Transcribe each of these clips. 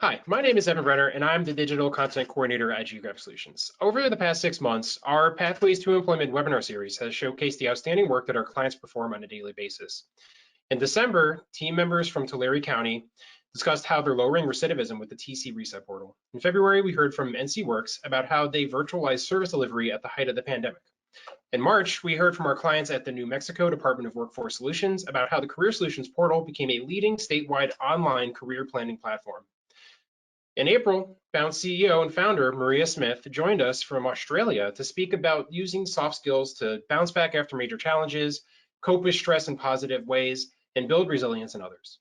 Hi, my name is Evan Brenner, and I'm the Digital Content Coordinator at Geographic Solutions. Over the past 6 months, our Pathways to Employment webinar series has showcased the outstanding work that our clients perform on a daily basis. In December, team members from Tulare County discussed how they're lowering recidivism with the TC Reset portal. In February, we heard from NC Works about how they virtualized service delivery at the height of the pandemic. In March, we heard from our clients at the New Mexico Department of Workforce Solutions about how the Career Solutions portal became a leading statewide online career planning platform. In April, Bounce CEO and founder Maria Smith joined us from Australia to speak about using soft skills to bounce back after major challenges, cope with stress in positive ways, and build resilience in others.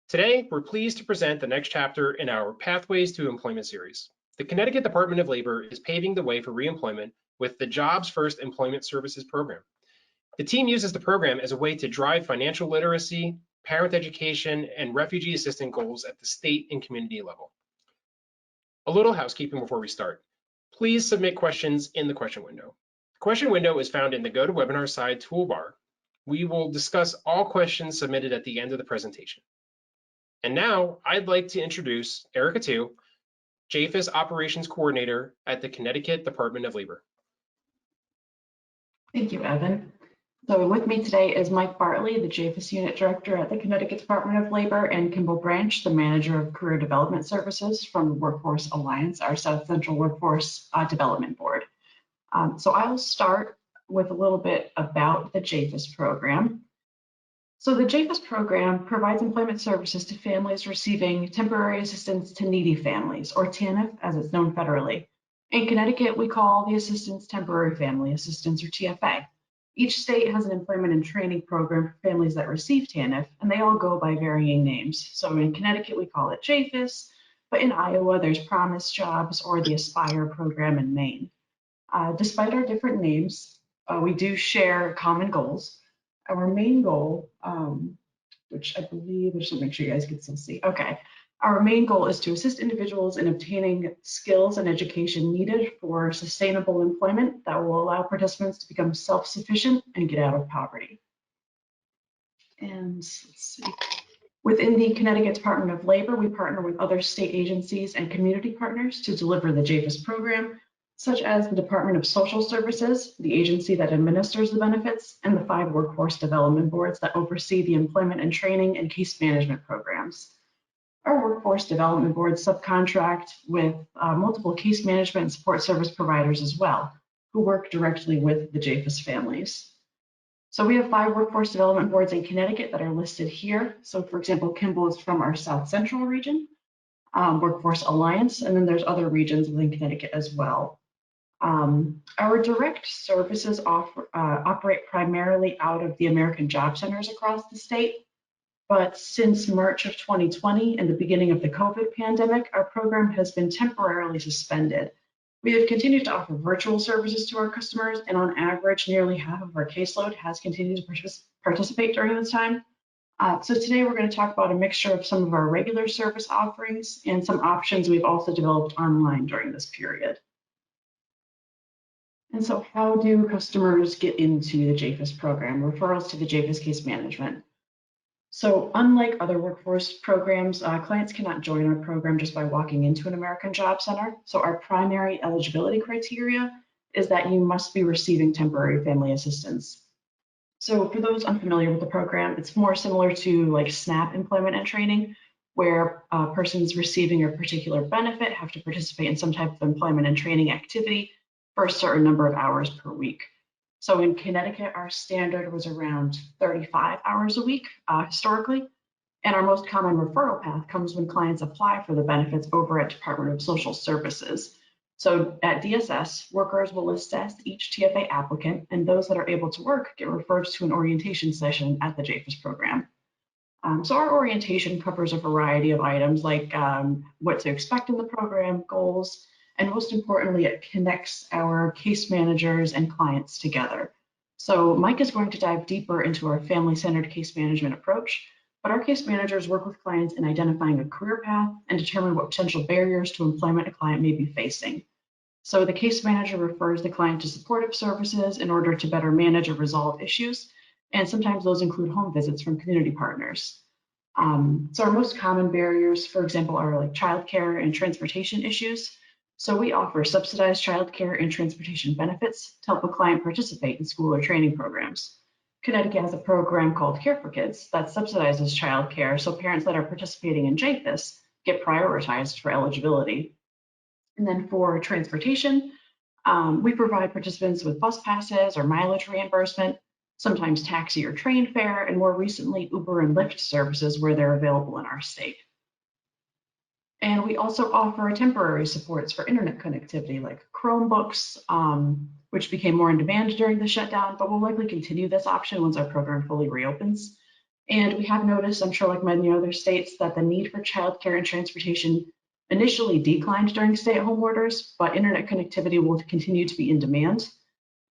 Today, we're pleased to present the next chapter in our Pathways to Employment series. The Connecticut Department of Labor is paving the way for reemployment with the Jobs First Employment Services Program. The team uses the program as a way to drive financial literacy, parent education, and refugee assistance goals at the state and community level. A little housekeeping before we start. Please submit questions in the question window. The question window is found in the GoToWebinar side toolbar. We will discuss all questions submitted at the end of the presentation. And now I'd like to introduce Erica Tu, JFES Operations Coordinator at the Connecticut Department of Labor. Thank you, Evan. So with me today is Mike Bartley, the JFES Unit Director at the Connecticut Department of Labor, and Kimball Branch, the Manager of Career Development Services from the Workforce Alliance, our South Central Workforce Development Board. So I'll start with a little bit about the JFES program. So the JFES program provides employment services to families receiving temporary assistance to needy families, or TANF as it's known federally. In Connecticut, we call the assistance temporary family assistance, or TFA. Each state has an employment and training program for families that receive TANF, and they all go by varying names. So in Connecticut, we call it JFES, but in Iowa, there's Promise Jobs or the Aspire program in Maine. Despite our different names, we do share common goals. Our main goal, which I believe, I just want to make sure you guys can still see. Okay. Our main goal is to assist individuals in obtaining skills and education needed for sustainable employment that will allow participants to become self-sufficient and get out of poverty. And let's see. Within the Connecticut Department of Labor, we partner with other state agencies and community partners to deliver the JFES program, such as the Department of Social Services, the agency that administers the benefits, and the 5 workforce development boards that oversee the employment and training and case management programs. Our workforce development boards subcontract with multiple case management and support service providers as well, who work directly with the JFES families. So we have 5 workforce development boards in Connecticut that are listed here. So for example, Kimball is from our South Central region, Workforce Alliance, and then there's other regions within Connecticut as well. Our direct services operate primarily out of the American Job Centers across the state. But since March of 2020 and the beginning of the COVID pandemic, our program has been temporarily suspended. We have continued to offer virtual services to our customers, and on average, nearly half of our caseload has continued to participate during this time. So today we're going to talk about a mixture of some of our regular service offerings and some options we've also developed online during this period. And so how do customers get into the JFES program? Referrals to the JFES case management. So unlike other workforce programs, clients cannot join our program just by walking into an American Job Center. So our primary eligibility criteria is that you must be receiving temporary family assistance. So for those unfamiliar with the program, it's more similar to like SNAP employment and training, where persons receiving a particular benefit have to participate in some type of employment and training activity for a certain number of hours per week. So in Connecticut, our standard was around 35 hours a week historically, and our most common referral path comes when clients apply for the benefits over at Department of Social Services. So at DSS, workers will assess each TFA applicant, and those that are able to work get referred to an orientation session at the JFES program. So our orientation covers a variety of items like what to expect in the program, goals, and most importantly, it connects our case managers and clients together. So Mike is going to dive deeper into our family-centered case management approach, but our case managers work with clients in identifying a career path and determine what potential barriers to employment a client may be facing. So the case manager refers the client to supportive services in order to better manage or resolve issues, and sometimes those include home visits from community partners. So our most common barriers, for example, are like childcare and transportation issues. So we offer subsidized childcare and transportation benefits to help a client participate in school or training programs. Connecticut has a program called Care for Kids that subsidizes childcare, so parents that are participating in JFES get prioritized for eligibility. And then for transportation, we provide participants with bus passes or mileage reimbursement, sometimes taxi or train fare, and more recently, Uber and Lyft services where they're available in our state. And we also offer temporary supports for internet connectivity like Chromebooks, which became more in demand during the shutdown, but we'll likely continue this option once our program fully reopens. And we have noticed, I'm sure like many other states, that the need for childcare and transportation initially declined during stay-at-home orders, but internet connectivity will continue to be in demand.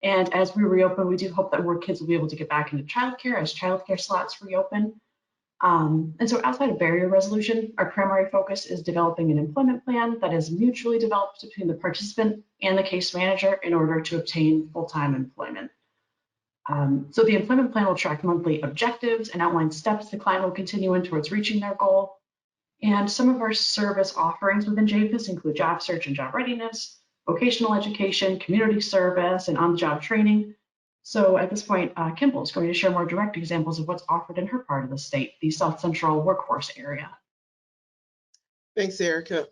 And as we reopen, we do hope that more kids will be able to get back into childcare as childcare slots reopen. And so outside of barrier resolution, our primary focus is developing an employment plan that is mutually developed between the participant and the case manager in order to obtain full-time employment. So the employment plan will track monthly objectives and outline steps the client will continue in towards reaching their goal. And some of our service offerings within JFES include job search and job readiness, vocational education, community service, and on-the-job training. So at this point, Kimball is going to share more direct examples of what's offered in her part of the state, the South Central workforce area. Thanks, Erica.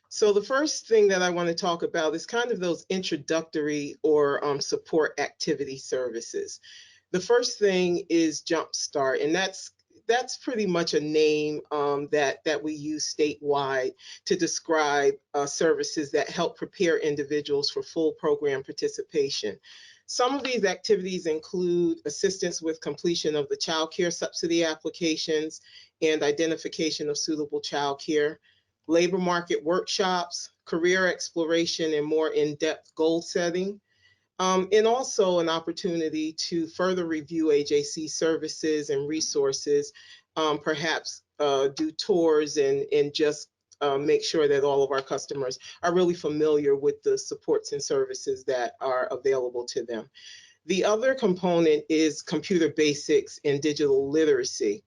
So the first thing that I want to talk about is kind of those introductory or support activity services. The first thing is Jumpstart, and that's pretty much a name that we use statewide to describe services that help prepare individuals for full program participation. Some of these activities include assistance with completion of the child care subsidy applications and identification of suitable child care, labor market workshops, career exploration, and more in-depth goal setting, and also an opportunity to further review AJC services and resources, perhaps do tours and just make sure that all of our customers are really familiar with the supports and services that are available to them. The other component is computer basics and digital literacy.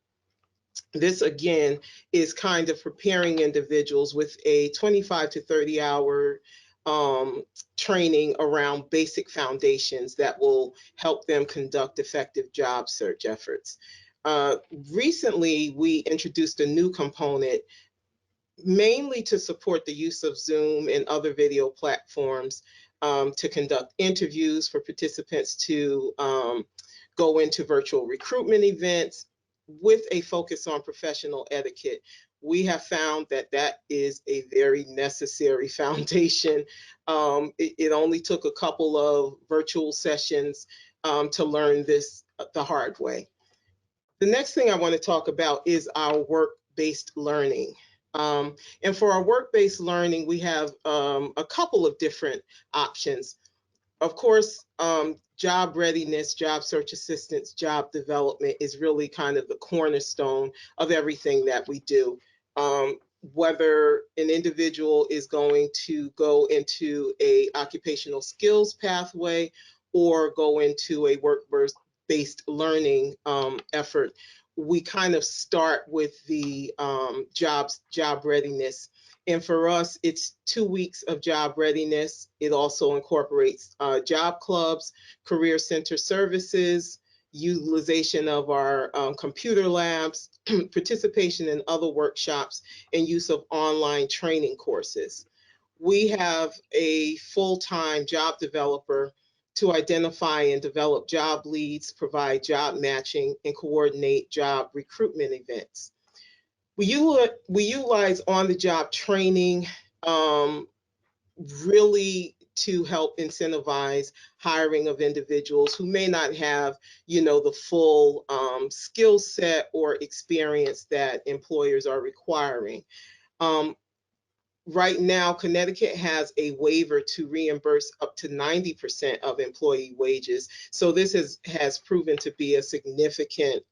This, again, is kind of preparing individuals with a 25 to 30 hour training around basic foundations that will help them conduct effective job search efforts. Recently, we introduced a new component mainly to support the use of Zoom and other video platforms to conduct interviews for participants to go into virtual recruitment events with a focus on professional etiquette. We have found that that is a very necessary foundation. It only took a couple of virtual sessions to learn this the hard way. The next thing I want to talk about is our work-based learning. And for our work-based learning, we have a couple of different options. Of course, job readiness, job search assistance, job development is really kind of the cornerstone of everything that we do. Whether an individual is going to go into a occupational skills pathway or go into a work-based learning effort, we kind of start with the job readiness. And for us, it's 2 weeks of job readiness. It also incorporates job clubs, career center services, utilization of our computer labs, participation in other workshops, and use of online training courses. We have a full-time job developer to identify and develop job leads, provide job matching, and coordinate job recruitment events. We utilize on-the-job training really to help incentivize hiring of individuals who may not have, the full skill set or experience that employers are requiring. Right now, Connecticut has a waiver to reimburse up to 90% of employee wages. So this has proven to be a significant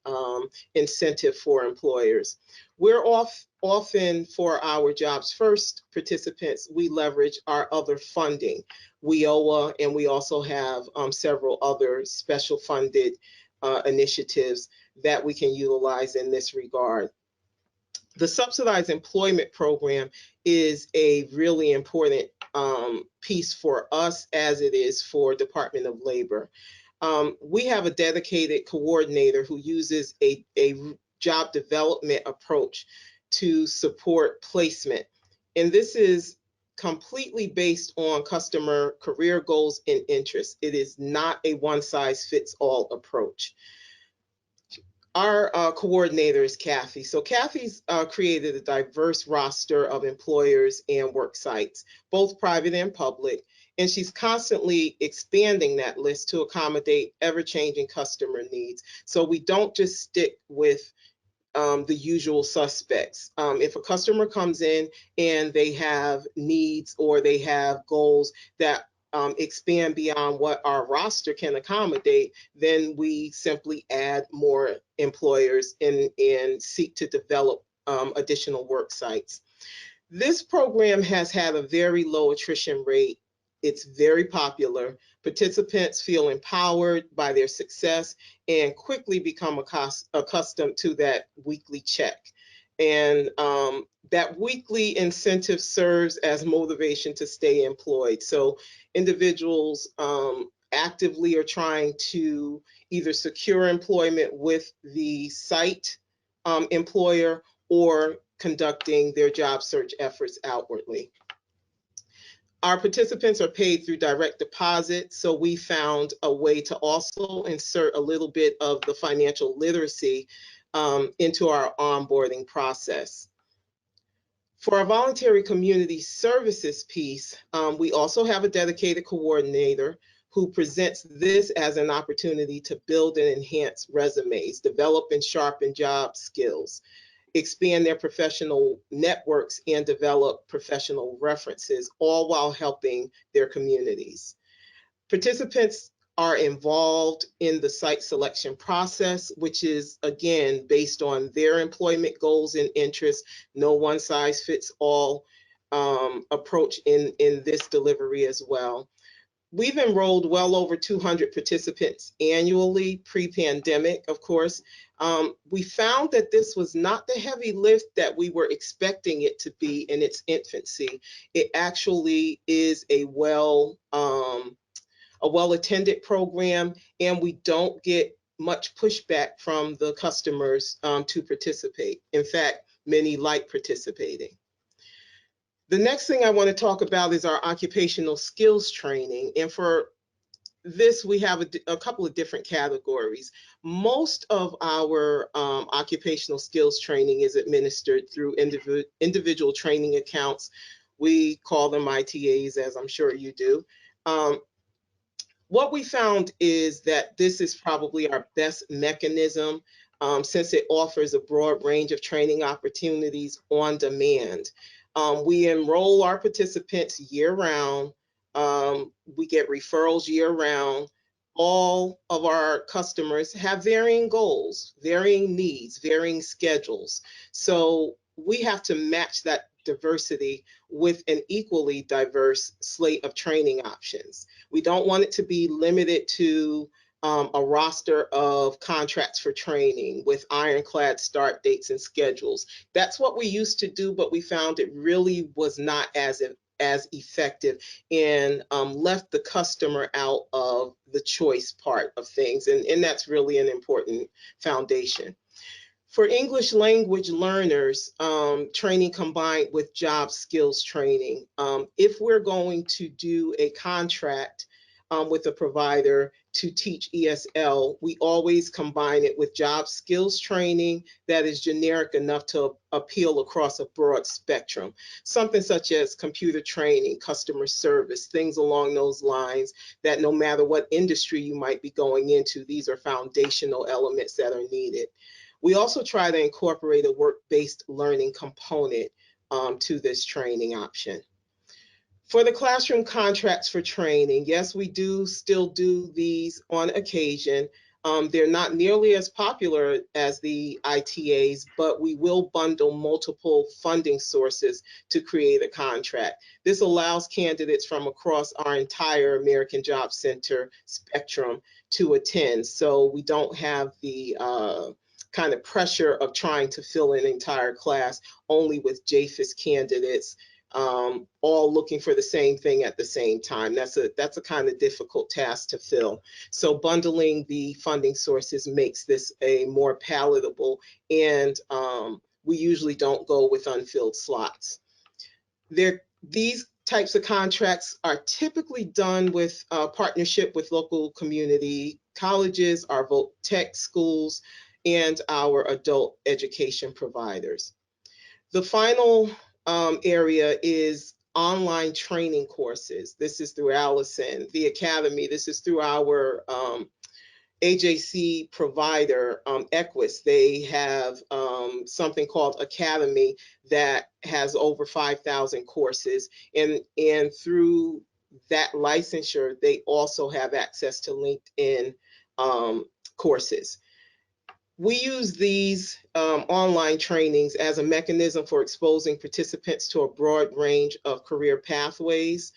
incentive for employers. We're often for our Jobs First participants, we leverage our other funding, WIOA, and we also have several other special funded initiatives that we can utilize in this regard. The subsidized employment program is a really important piece for us, as it is for Department of Labor. We have a dedicated coordinator who uses a job development approach to support placement. And this is completely based on customer career goals and interests. It is not a one-size-fits-all approach. Our coordinator is Kathy. So Kathy's created a diverse roster of employers and work sites, both private and public, and she's constantly expanding that list to accommodate ever-changing customer needs. So we don't just stick with the usual suspects. If a customer comes in and they have needs or they have goals that expand beyond what our roster can accommodate, then we simply add more employers and seek to develop additional work sites. This program has had a very low attrition rate. It's very popular. Participants feel empowered by their success and quickly become accustomed to that weekly check. And that weekly incentive serves as motivation to stay employed. So individuals actively are trying to either secure employment with the site employer or conducting their job search efforts outwardly. Our participants are paid through direct deposit, so we found a way to also insert a little bit of the financial literacy into our onboarding process. For our voluntary community services piece, we also have a dedicated coordinator who presents this as an opportunity to build and enhance resumes, develop and sharpen job skills, expand their professional networks, and develop professional references, all while helping their communities. Participants are involved in the site selection process, which is, again, based on their employment goals and interests. No one size fits all approach in this delivery as well. We've enrolled well over 200 participants annually, pre-pandemic, of course. We found that this was not the heavy lift that we were expecting it to be in its infancy. It actually is a well-attended program, and we don't get much pushback from the customers to participate. In fact, many like participating. The next thing I want to talk about is our occupational skills training. And for this, we have a couple of different categories. Most of our occupational skills training is administered through individual training accounts. We call them ITAs, as I'm sure you do. What we found is that this is probably our best mechanism since it offers a broad range of training opportunities on demand. We enroll our participants year-round. We get referrals year-round. All of our customers have varying goals, varying needs, varying schedules. So we have to match that diversity with an equally diverse slate of training options. We don't want it to be limited to a roster of contracts for training with ironclad start dates and schedules. That's what we used to do, but we found it really was not as effective and left the customer out of the choice part of things. And that's really an important foundation. For English language learners, training combined with job skills training. If we're going to do a contract with a provider to teach ESL, we always combine it with job skills training that is generic enough to appeal across a broad spectrum. Something such as computer training, customer service, things along those lines that no matter what industry you might be going into, these are foundational elements that are needed. We also try to incorporate a work-based learning component to this training option. For the classroom contracts for training, yes, we do still do these on occasion. They're not nearly as popular as the ITAs, but we will bundle multiple funding sources to create a contract. This allows candidates from across our entire American Job Center spectrum to attend. So we don't have the kind of pressure of trying to fill an entire class only with JFES candidates, all looking for the same thing at the same time. That's a kind of difficult task to fill. So bundling the funding sources makes this a more palatable, and we usually don't go with unfilled slots. These types of contracts are typically done with partnership with local community colleges, our voc tech schools, and our adult education providers. The final area is online training courses. This is through Allison, the Academy. This is through our AJC provider, Equus. They have something called Academy that has over 5,000 courses, and through that licensure, they also have access to LinkedIn courses. We use these online trainings as a mechanism for exposing participants to a broad range of career pathways,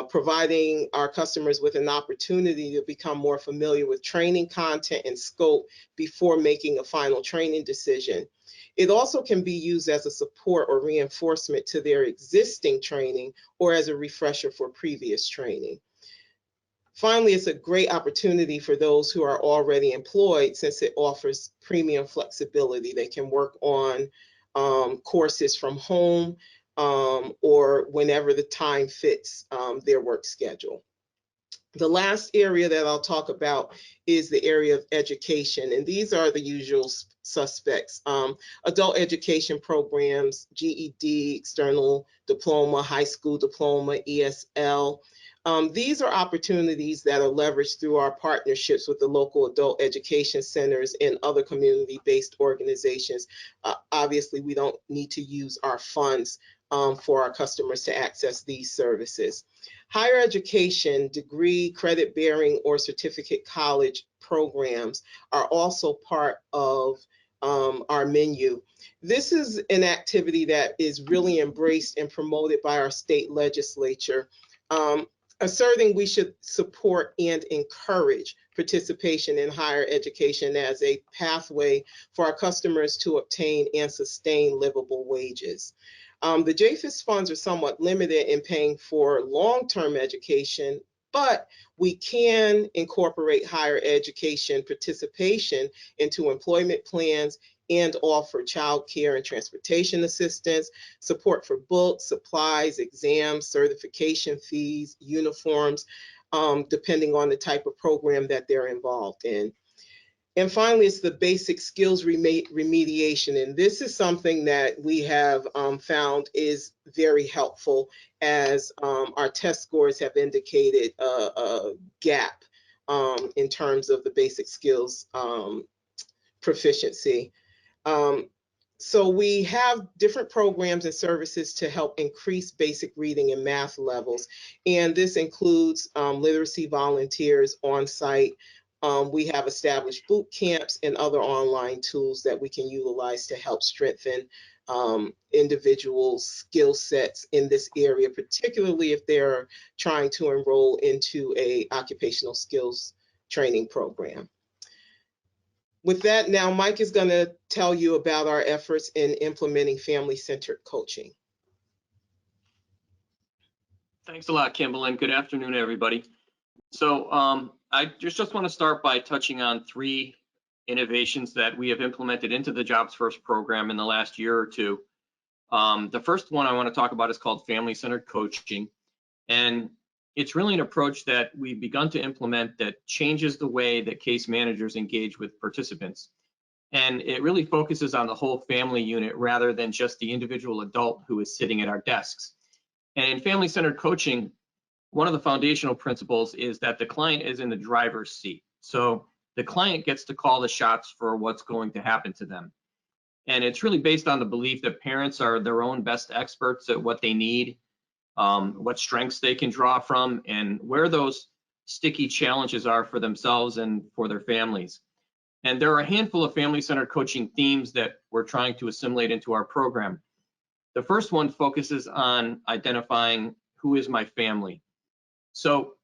providing our customers with an opportunity to become more familiar with training content and scope before making a final training decision. It also can be used as a support or reinforcement to their existing training or as a refresher for previous training. Finally, it's a great opportunity for those who are already employed since it offers premium flexibility. They can work on courses from home or whenever the time fits their work schedule. The last area that I'll talk about is the area of education, and these are the usual suspects. Adult education programs, GED, external diploma, high school diploma, ESL. These are opportunities that are leveraged through our partnerships with the local adult education centers and other community-based organizations. Obviously, we don't need to use our funds for our customers to access these services. Higher education, degree, credit-bearing, or certificate college programs are also part of our menu. This is an activity that is really embraced and promoted by our state legislature, asserting we should support and encourage participation in higher education as a pathway for our customers to obtain and sustain livable wages. The JFES funds are somewhat limited in paying for long-term education, but we can incorporate higher education participation into employment plans and offer child care and transportation assistance, support for books, supplies, exams, certification fees, uniforms, depending on the type of program that they're involved in. And finally, it's the basic skills remediation. And this is something that we have found is very helpful, as our test scores have indicated a gap in terms of the basic skills proficiency. So we have different programs and services to help increase basic reading and math levels. And this includes literacy volunteers on site. We have established boot camps and other online tools that we can utilize to help strengthen individual skill sets in this area, particularly if they're trying to enroll into an occupational skills training program. With that, now Mike is going to tell you about our efforts in implementing family-centered coaching. Thanks a lot, Kimball, and good afternoon, everybody. So I just want to start by touching on 3 innovations that we have implemented into the Jobs First program in the last year or two. The first one I want to talk about is called family-centered coaching, and it's really an approach that we've begun to implement that changes the way that case managers engage with participants. And it really focuses on the whole family unit rather than just the individual adult who is sitting at our desks. And in family-centered coaching, one of the foundational principles is that the client is in the driver's seat. So the client gets to call the shots for what's going to happen to them. And it's really based on the belief that parents are their own best experts at what they need, what strengths they can draw from, and where those sticky challenges are for themselves and for their families. And there are a handful of family-centered coaching themes that we're trying to assimilate into our program. The first one focuses on identifying who is my family. So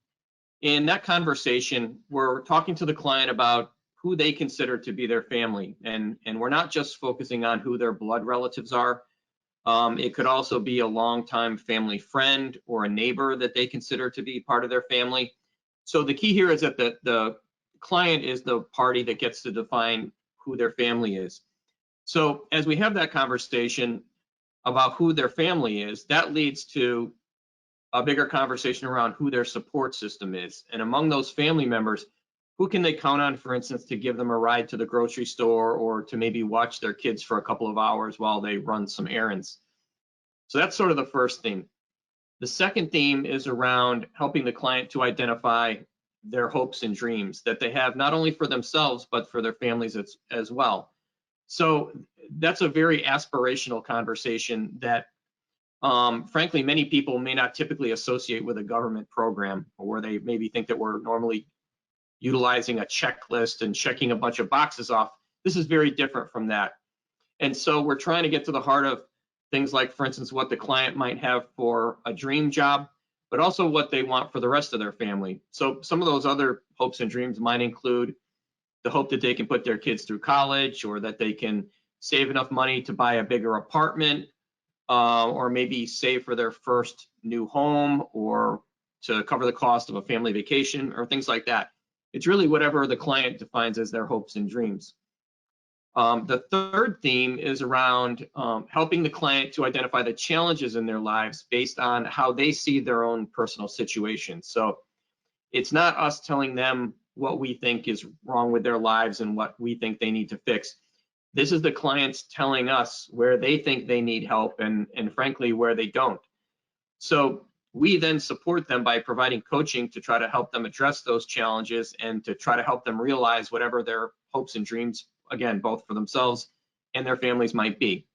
in that conversation, we're talking to the client about who they consider to be their family. And we're not just focusing on who their blood relatives are. It could also be a longtime family friend or a neighbor that they consider to be part of their family. So the key here is that the client is the party that gets to define who their family is. So as we have that conversation about who their family is, that leads to a bigger conversation around who their support system is. And among those family members, who can they count on, for instance, to give them a ride to the grocery store or to maybe watch their kids for a couple of hours while they run some errands? So that's sort of the first theme. The second theme is around helping the client to identify their hopes and dreams that they have, not only for themselves, but for their families as well. So that's a very aspirational conversation that, frankly, many people may not typically associate with a government program, or where they maybe think that we're normally utilizing a checklist and checking a bunch of boxes off. This is very different from that. And so we're trying to get to the heart of things like, for instance, what the client might have for a dream job, but also what they want for the rest of their family. So some of those other hopes and dreams might include the hope that they can put their kids through college, or that they can save enough money to buy a bigger apartment, or maybe save for their first new home, or to cover the cost of a family vacation, or things like that. It's really whatever the client defines as their hopes and dreams. The third theme is around helping the client to identify the challenges in their lives based on how they see their own personal situation. So it's not us telling them what we think is wrong with their lives and what we think they need to fix. This is the clients telling us where they think they need help and frankly, where they don't. So we then support them by providing coaching to try to help them address those challenges and to try to help them realize whatever their hopes and dreams, again, both for themselves and their families might be.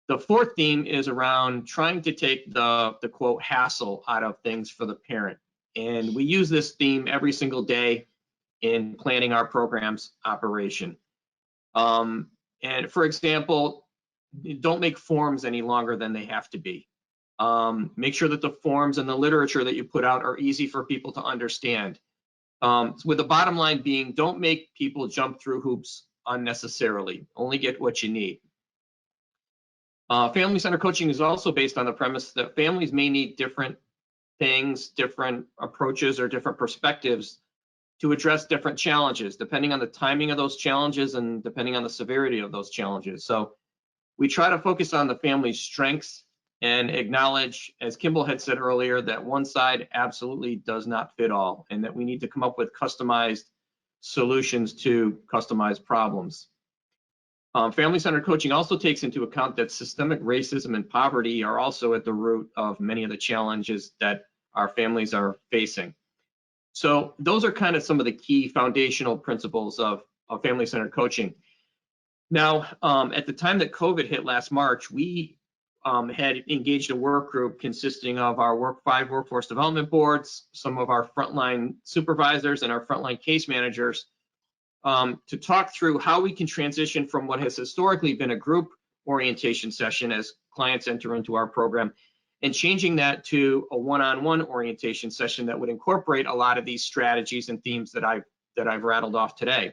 The fourth theme is around trying to take the quote hassle out of things for the parent. And we use this theme every single day in planning our program's operation. And for example, don't make forms any longer than they have to be. Make sure that the forms and the literature that you put out are easy for people to understand. With the bottom line being, don't make people jump through hoops unnecessarily. Only get what you need. Family-centered coaching is also based on the premise that families may need different things, different approaches, or different perspectives to address different challenges, depending on the timing of those challenges and depending on the severity of those challenges. So we try to focus on the family's strengths and acknowledge, as Kimball had said earlier, that one side absolutely does not fit all, and that we need to come up with customized solutions to customized problems. Family-centered coaching also takes into account that systemic racism and poverty are also at the root of many of the challenges that our families are facing. So those are kind of some of the key foundational principles of family-centered coaching. Now, at the time that COVID hit last March, we had engaged a work group consisting of our five workforce development boards, some of our frontline supervisors, and our frontline case managers to talk through how we can transition from what has historically been a group orientation session as clients enter into our program, and changing that to a one-on-one orientation session that would incorporate a lot of these strategies and themes that I've rattled off today.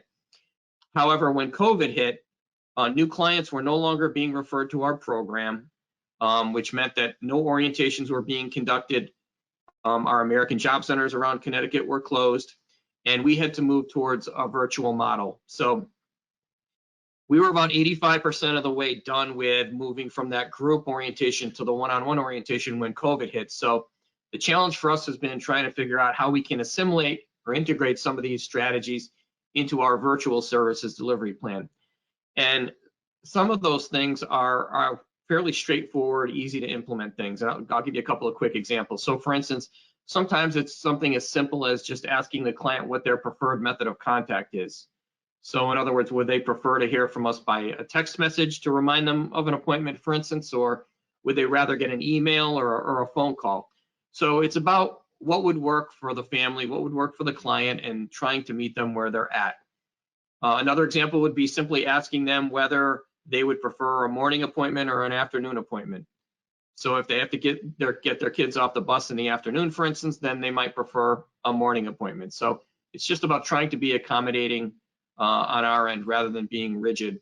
However, when COVID hit, new clients were no longer being referred to our program, which meant that no orientations were being conducted. Our American Job Centers around Connecticut were closed, and we had to move towards a virtual model. So we were about 85% of the way done with moving from that group orientation to the one-on-one orientation when COVID hit. So the challenge for us has been trying to figure out how we can assimilate or integrate some of these strategies into our virtual services delivery plan. And some of those things are fairly straightforward, easy to implement things. And I'll give you a couple of quick examples. So for instance, sometimes it's something as simple as just asking the client what their preferred method of contact is. So in other words, would they prefer to hear from us by a text message to remind them of an appointment, for instance, or would they rather get an email or a phone call? So it's about what would work for the family, what would work for the client, and trying to meet them where they're at. Another example would be simply asking them whether they would prefer a morning appointment or an afternoon appointment. So if they have to get their kids off the bus in the afternoon, for instance, then they might prefer a morning appointment. So it's just about trying to be accommodating on our end rather than being rigid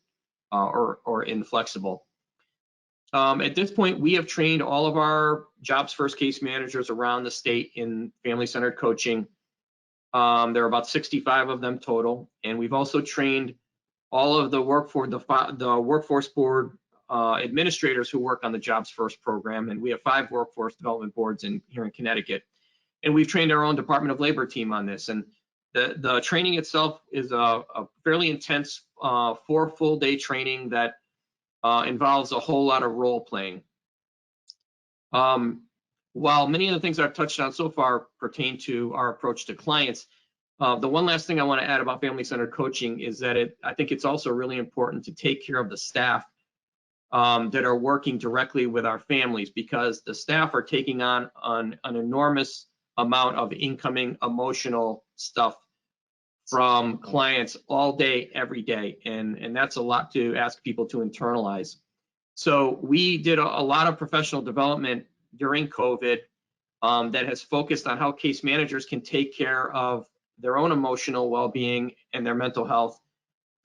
or inflexible. At this point, we have trained all of our jobs first case managers around the state in family-centered coaching. There are about 65 of them total, and we've also trained all of the workforce board administrators who work on the Jobs First program, and we have 5 workforce development boards here in Connecticut. And we've trained our own Department of Labor team on this. And the training itself is a fairly intense 4 full-day training that involves a whole lot of role playing. While many of the things I've touched on so far pertain to our approach to clients, the one last thing I want to add about family-centered coaching is that I think it's also really important to take care of the staff that are working directly with our families, because the staff are taking on an enormous amount of incoming emotional stuff from clients all day, every day, and that's a lot to ask people to internalize. So we did a lot of professional development during COVID that has focused on how case managers can take care of their own emotional well-being and their mental health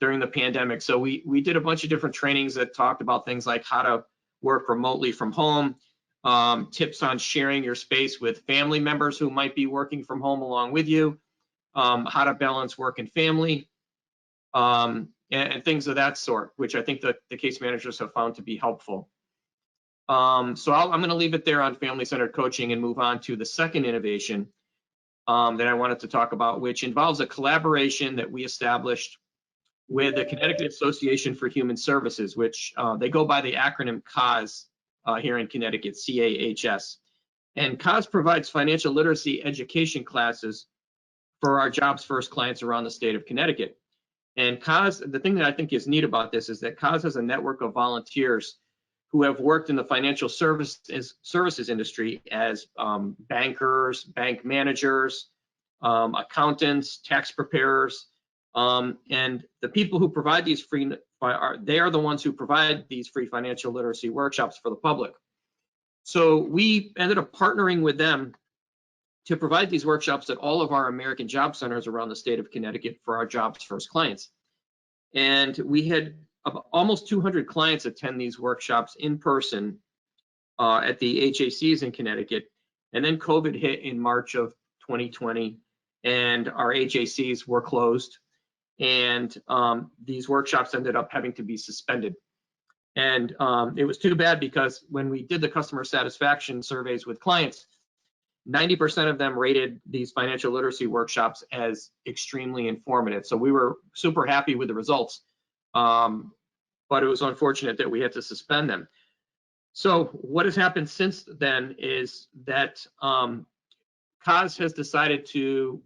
during the pandemic. So we did a bunch of different trainings that talked about things like how to work remotely from home, tips on sharing your space with family members who might be working from home along with you, how to balance work and family, and things of that sort, which I think the case managers have found to be helpful. So I'm going to leave it there on family-centered coaching and move on to the second innovation that I wanted to talk about, which involves a collaboration that we established with the Connecticut Association for Human Services, which they go by the acronym CAHS here in Connecticut, CAHS. And CAHS provides financial literacy education classes for our Jobs First clients around the state of Connecticut. And CAHS, the thing that I think is neat about this is that CAHS has a network of volunteers who have worked in the financial services industry as bankers, bank managers, accountants, tax preparers, and the people who provide these they are the ones who provide these free financial literacy workshops for the public. So we ended up partnering with them to provide these workshops at all of our American job centers around the state of Connecticut for our Jobs First clients. And we had almost 200 clients attend these workshops in person at the HACs in Connecticut. And then COVID hit in March of 2020, and our HACs were closed. And these workshops ended up having to be suspended. And it was too bad, because when we did the customer satisfaction surveys with clients, 90% of them rated these financial literacy workshops as extremely informative. So we were super happy with the results, but it was unfortunate that we had to suspend them. So what has happened since then is that CAHS has decided to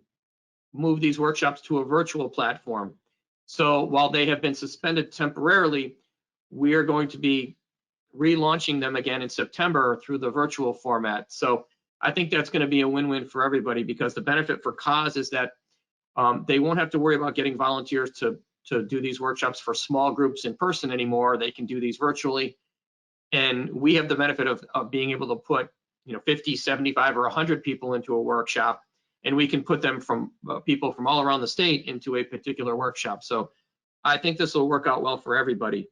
move these workshops to a virtual platform. So while they have been suspended temporarily, we are going to be relaunching them again in September through the virtual format. So I think that's going to be a win-win for everybody, because the benefit for CAHS is that they won't have to worry about getting volunteers to do these workshops for small groups in person anymore. They can do these virtually. And we have the benefit of being able to put 50, 75, or 100 people into a workshop, and we can put them from people from all around the state into a particular workshop. So I think this will work out well for everybody.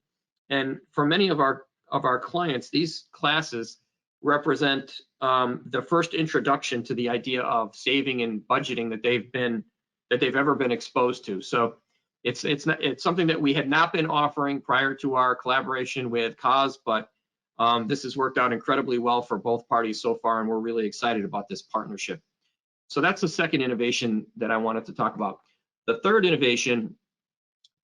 And for many of our clients, these classes represent the first introduction to the idea of saving and budgeting that they've ever been exposed to. So it's something that we had not been offering prior to our collaboration with CAHS, but this has worked out incredibly well for both parties so far, and we're really excited about this partnership. So that's the second innovation that I wanted to talk about. The third innovation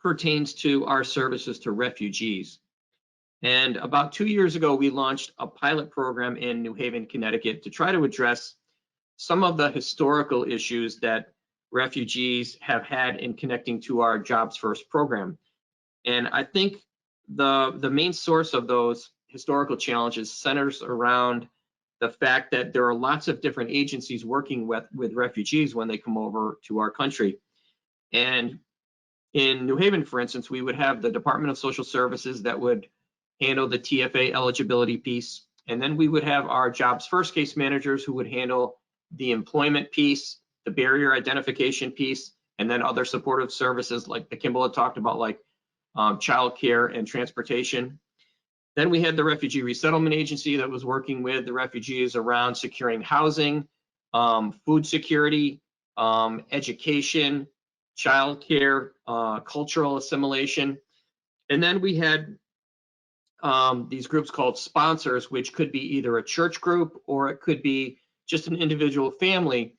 pertains to our services to refugees. And about 2 years ago, we launched a pilot program in New Haven, Connecticut, to try to address some of the historical issues that refugees have had in connecting to our Jobs First program. And I think the main source of those historical challenges centers around the fact that there are lots of different agencies working with refugees when they come over to our country. And in New Haven, for instance, we would have the Department of Social Services that would handle the TFA eligibility piece. And then we would have our Jobs First case managers who would handle the employment piece, the barrier identification piece, and then other supportive services like the Kimball had talked about, like childcare and transportation. Then we had the Refugee Resettlement Agency that was working with the refugees around securing housing, food security, education, childcare, cultural assimilation. And then we had these groups called sponsors, which could be either a church group or it could be just an individual family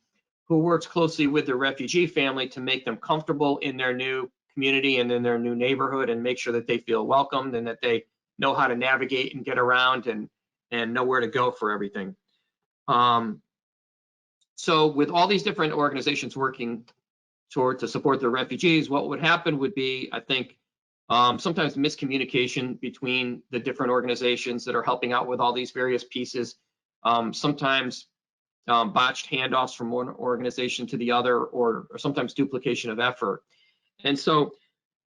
who works closely with the refugee family to make them comfortable in their new community and in their new neighborhood, and make sure that they feel welcomed and that they know how to navigate and get around and know where to go for everything. So with all these different organizations working to support the refugees, what would happen would be, I think, sometimes miscommunication between the different organizations that are helping out with all these various pieces. Sometimes botched handoffs from one organization to the other, or sometimes duplication of effort. And so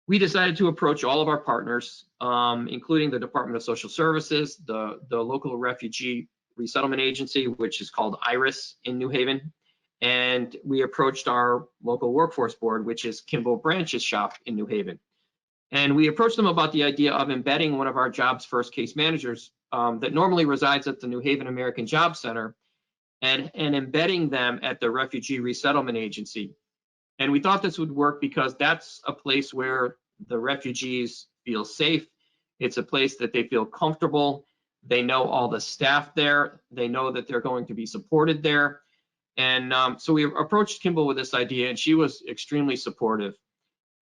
we decided to approach all of our partners, including the Department of Social Services, the local Refugee Resettlement Agency, which is called IRIS in New Haven. And we approached our local workforce board, which is Kimball Branch's shop in New Haven. And we approached them about the idea of embedding one of our jobs first case managers that normally resides at the New Haven American Job Center, and embedding them at the Refugee Resettlement Agency. And we thought this would work because that's a place where the refugees feel safe. It's a place that they feel comfortable. They know all the staff there. They know that they're going to be supported there. And so we approached Kimball with this idea, and she was extremely supportive.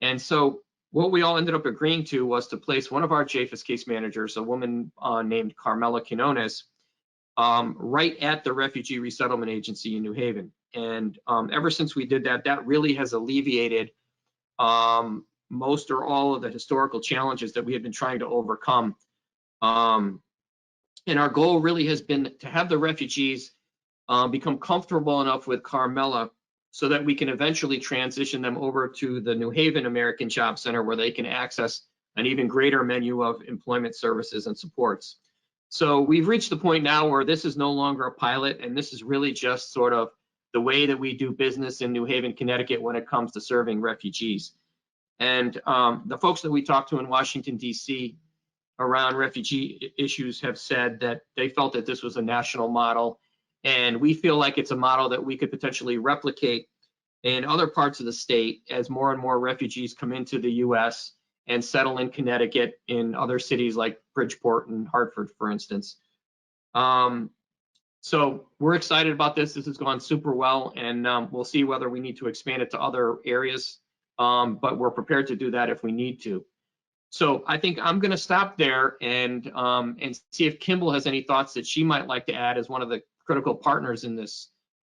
And so what we all ended up agreeing to was to place one of our JFES case managers, a woman named Carmela Quinones, right at the Refugee Resettlement Agency in New Haven. And ever since we did that, that really has alleviated most or all of the historical challenges that we had been trying to overcome. And our goal really has been to have the refugees become comfortable enough with Carmela so that we can eventually transition them over to the New Haven American Job Center, where they can access an even greater menu of employment services and supports. So we've reached the point now where this is no longer a pilot, and this is really just sort of the way that we do business in New Haven, Connecticut when it comes to serving refugees. And the folks that we talked to in Washington, D.C. around refugee issues have said that they felt that this was a national model, and we feel like it's a model that we could potentially replicate in other parts of the state as more and more refugees come into the U.S. and settle in Connecticut, in other cities like Bridgeport and Hartford, for instance. So we're excited about this. This has gone super well, and we'll see whether we need to expand it to other areas, but we're prepared to do that if we need to. So I think I'm going to stop there and see if Kimball has any thoughts that she might like to add as one of the critical partners in this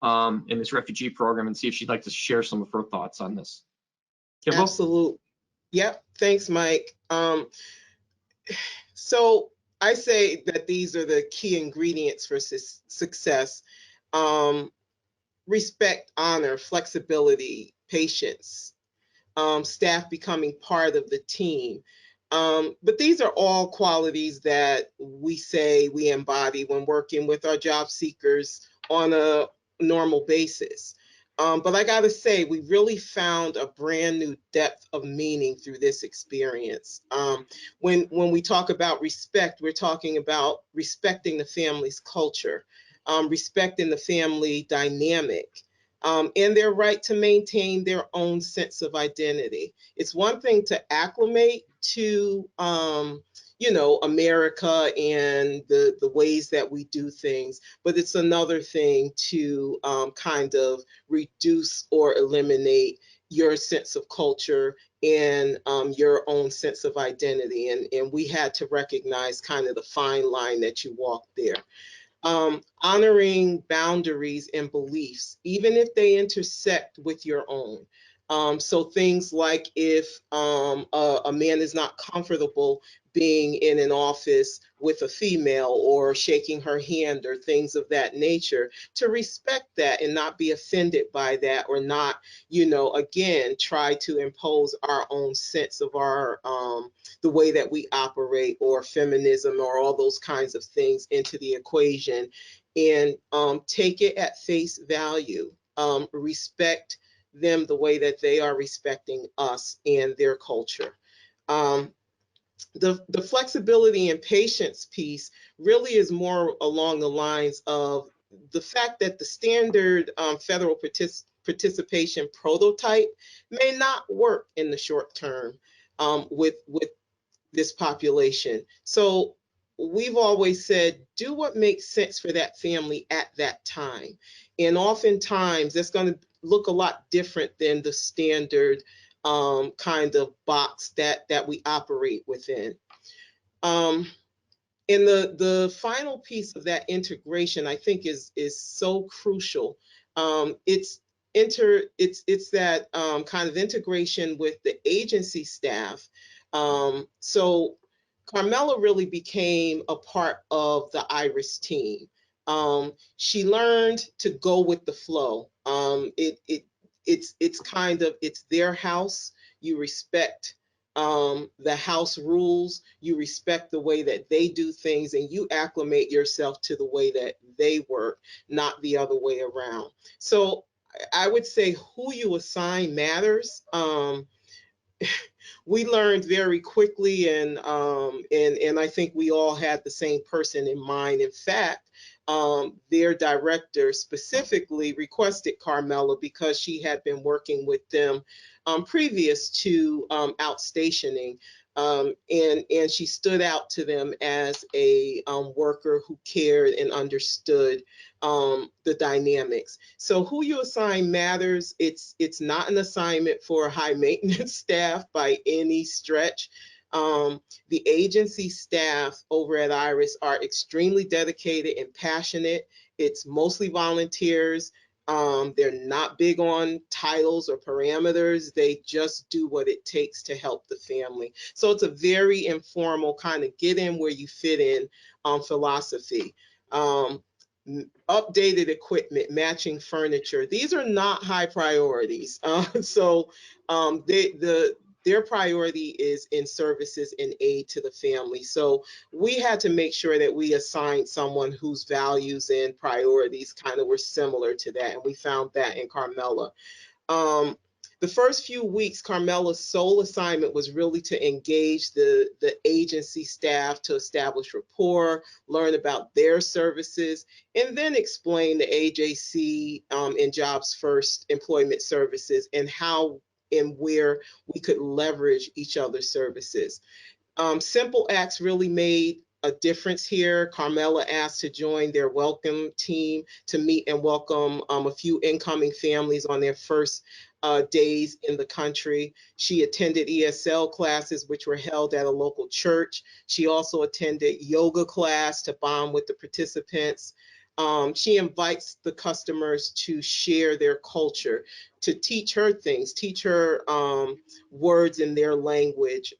refugee program, and see if she'd like to share some of her thoughts on this. Kimball? Absolutely. Yep. Thanks, Mike. So I say that these are the key ingredients for success: respect, honor, flexibility, patience, staff becoming part of the team. But these are all qualities that we say we embody when working with our job seekers on a normal basis. But I gotta say, we really found a brand new depth of meaning through this experience. When we talk about respect, we're talking about respecting the family's culture, respecting the family dynamic, and their right to maintain their own sense of identity. It's one thing to acclimate to, America and the ways that we do things, but it's another thing to kind of reduce or eliminate your sense of culture and your own sense of identity. And we had to recognize kind of the fine line that you walk there. Honoring boundaries and beliefs, even if they intersect with your own. So things like if a man is not comfortable being in an office with a female or shaking her hand or things of that nature, to respect that and not be offended by that, or not, again, try to impose our own sense of our, the way that we operate, or feminism, or all those kinds of things into the equation, and take it at face value. Respect them the way that they are respecting us and their culture. The flexibility and patience piece really is more along the lines of the fact that the standard federal participation prototype may not work in the short term with this population. So we've always said, do what makes sense for that family at that time. And oftentimes that's going to look a lot different than the standard kind of box that we operate within. And the final piece of that integration, I think, is so crucial. It's that kind of integration with the agency staff. So Carmela really became a part of the IRIS team. She learned to go with the flow. It's their house. You respect the house rules, you respect the way that they do things, and you acclimate yourself to the way that they work, not the other way around. So I would say who you assign matters. We learned very quickly, and I think we all had the same person in mind. In fact, their director specifically requested Carmela because she had been working with them previous to outstationing, and she stood out to them as a worker who cared and understood the dynamics. So who you assign matters. It's not an assignment for high maintenance staff by any stretch. The agency staff over at IRIS are extremely dedicated and passionate. It's mostly volunteers. They're not big on titles or parameters. They just do what it takes to help the family. So it's a very informal kind of get in where you fit in philosophy. Updated equipment, matching furniture. These are not high priorities. Their priority is in services and aid to the family. So we had to make sure that we assigned someone whose values and priorities kind of were similar to that. And we found that in Carmela. The first few weeks, Carmela's sole assignment was really to engage the agency staff to establish rapport, learn about their services, and then explain the AJC and Jobs First employment services and how and where we could leverage each other's services. Simple acts really made a difference here. Carmela asked to join their welcome team to meet and welcome a few incoming families on their first days in the country. She attended ESL classes, which were held at a local church. She also attended yoga class to bond with the participants. She invites the customers to share their culture, to teach her things, teach her words in their language.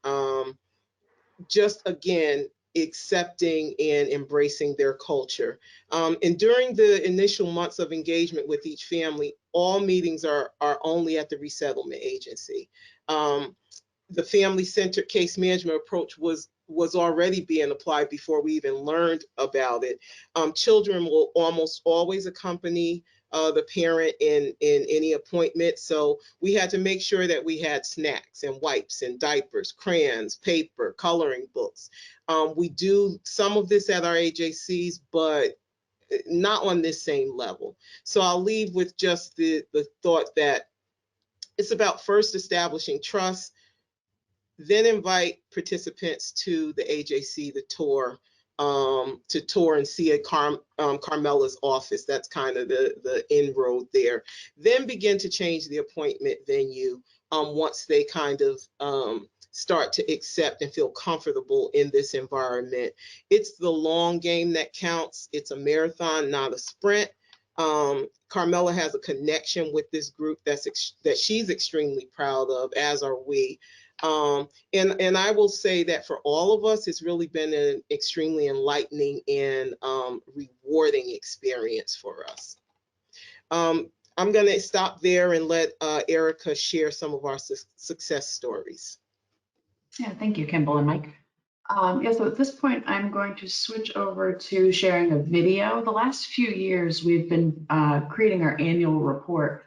Just again, accepting and embracing their culture. And during the initial months of engagement with each family, all meetings are only at the resettlement agency. The family-centered case management approach was already being applied before we even learned about it. Children will almost always accompany the parent in any appointment. So we had to make sure that we had snacks and wipes and diapers, crayons, paper, coloring books. We do some of this at our AJCs, but not on this same level. So I'll leave with just the thought that it's about first establishing trust, then invite participants to the AJC to tour and see Carmela's office. That's kind of the inroad there. Then begin to change the appointment venue once they kind of start to accept and feel comfortable in this environment. It's the long game that counts. It's a marathon, not a sprint. Carmela has a connection with this group that she's extremely proud of, as are we. And I will say that for all of us, it's really been an extremely enlightening and rewarding experience for us. I'm going to stop there and let Erica share some of our success stories. Yeah, thank you, Kimball and Mike. So at this point, I'm going to switch over to sharing a video. The last few years, we've been creating our annual report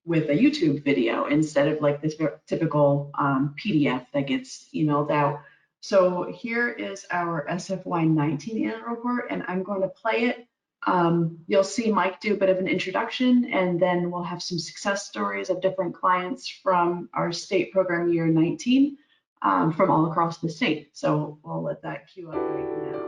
with a YouTube video instead of like this typical PDF that gets emailed out. So here is our SFY19A report, and I'm going to play it. You'll see Mike do a bit of an introduction, and then we'll have some success stories of different clients from our state program year 19 from all across the state. So we'll let that queue up right now.